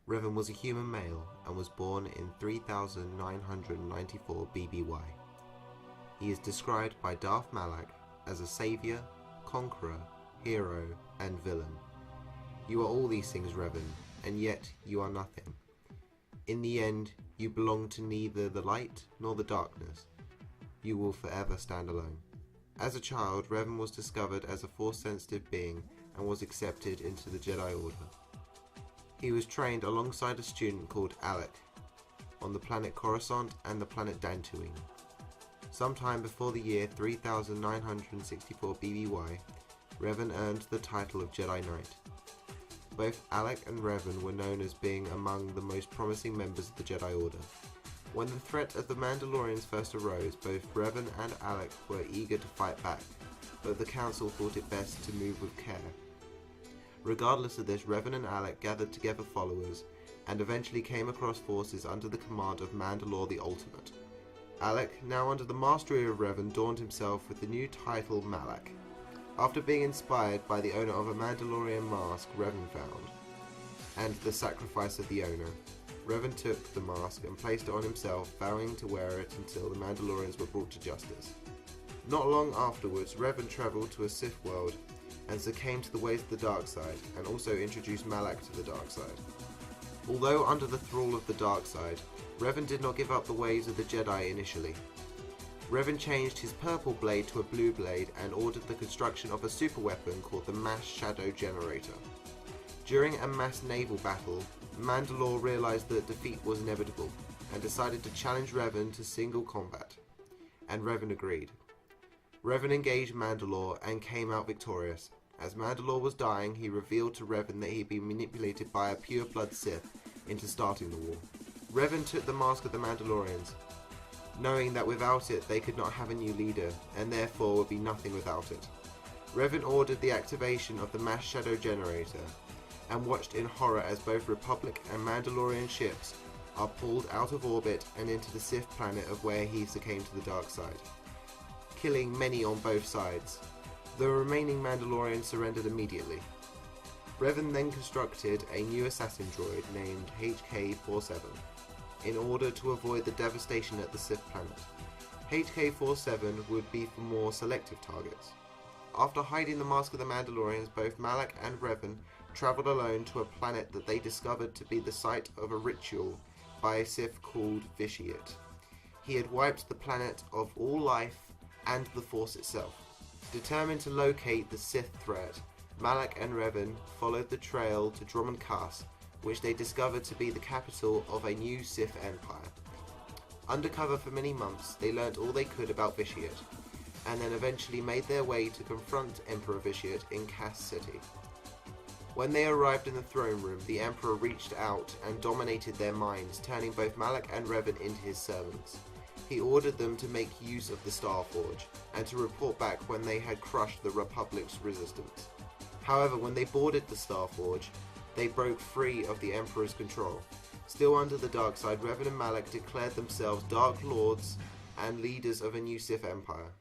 Revan was a human male and was born in 3994 BBY. He is described by Darth Malak as a savior, conqueror, hero, and villain. You are all these things, Revan, and yet you are nothing. In the end, you belong to neither the light nor the darkness. You will forever stand alone. As a child, Revan was discovered as a Force-sensitive being and was accepted into the Jedi Order. He was trained alongside a student called Alec on the planet Coruscant and the planet Dantooine. Sometime before the year 3964 BBY, Revan earned the title of Jedi Knight. Both Alec and Revan were known as being among the most promising members of the Jedi Order. When the threat of the Mandalorians first arose, both Revan and Alec were eager to fight back, but the Council thought it best to move with care. Regardless of this, Revan and Alec gathered together followers and eventually came across forces under the command of Mandalore the Ultimate. Alec, now under the mastery of Revan, adorned himself with the new title Malak. After being inspired by the owner of a Mandalorian mask Revan found, and the sacrifice of the owner, Revan took the mask and placed it on himself, vowing to wear it until the Mandalorians were brought to justice. Not long afterwards, Revan travelled to a Sith world and succumbed to the ways of the dark side, and also introduced Malak to the dark side. Although under the thrall of the dark side, Revan did not give up the ways of the Jedi initially. Revan changed his purple blade to a blue blade and ordered the construction of a superweapon called the Mass Shadow Generator. During a mass naval battle, Mandalore realized that defeat was inevitable and decided to challenge Revan to single combat, and Revan agreed. Revan engaged Mandalore and came out victorious. As Mandalore was dying, he revealed to Revan that he had been manipulated by a pure-blood Sith into starting the war. Revan took the mask of the Mandalorians, knowing that without it they could not have a new leader, and therefore would be nothing without it. Revan ordered the activation of the Mass Shadow Generator, and watched in horror as both Republic and Mandalorian ships are pulled out of orbit and into the Sith planet of where he succumbed to the dark side, killing many on both sides. The remaining Mandalorians surrendered immediately. Revan then constructed a new assassin droid named HK-47 in order to avoid the devastation at the Sith planet. HK-47 would be for more selective targets. After hiding the mask of the Mandalorians, both Malak and Revan travelled alone to a planet that they discovered to be the site of a ritual by a Sith called Vitiate. He had wiped the planet of all life and the Force itself. Determined to locate the Sith threat, Malak and Revan followed the trail to Dromund Kaas, which they discovered to be the capital of a new Sith empire. Undercover for many months, they learnt all they could about Vitiate, and then eventually made their way to confront Emperor Vitiate in Kaas City. When they arrived in the throne room, the Emperor reached out and dominated their minds, turning both Malak and Revan into his servants. He ordered them to make use of the Starforge, and to report back when they had crushed the Republic's resistance. However, when they boarded the Starforge, they broke free of the Emperor's control. Still under the dark side, Revan and Malak declared themselves Dark Lords and leaders of a new Sith Empire,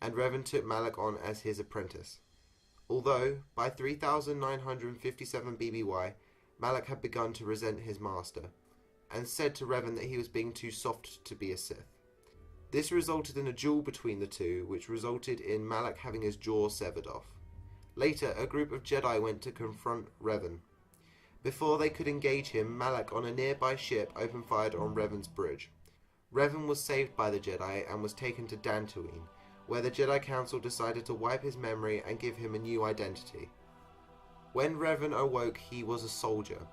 and Revan took Malak on as his apprentice. Although, by 3957 BBY, Malak had begun to resent his master, and said to Revan that he was being too soft to be a Sith. This resulted in a duel between the two, which resulted in Malak having his jaw severed off. Later, a group of Jedi went to confront Revan. Before they could engage him, Malak on a nearby ship opened fire on Revan's bridge. Revan was saved by the Jedi and was taken to Dantooine, where the Jedi Council decided to wipe his memory and give him a new identity. When Revan awoke, he was a soldier,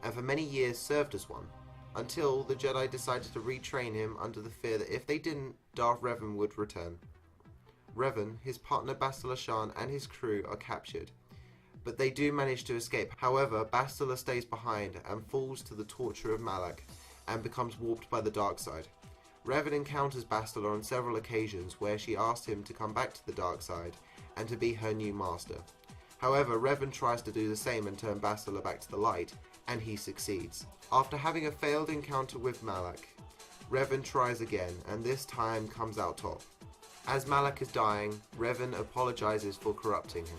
and for many years served as one, until the Jedi decided to retrain him under the fear that if they didn't, Darth Revan would return. Revan, his partner Bastila Shan, and his crew are captured, but they do manage to escape. However, Bastila stays behind and falls to the torture of Malak and becomes warped by the dark side. Revan encounters Bastila on several occasions where she asked him to come back to the dark side and to be her new master. However, Revan tries to do the same and turn Bastila back to the light, and he succeeds. After having a failed encounter with Malak, Revan tries again, and this time comes out top. As Malak is dying, Revan apologizes for corrupting him.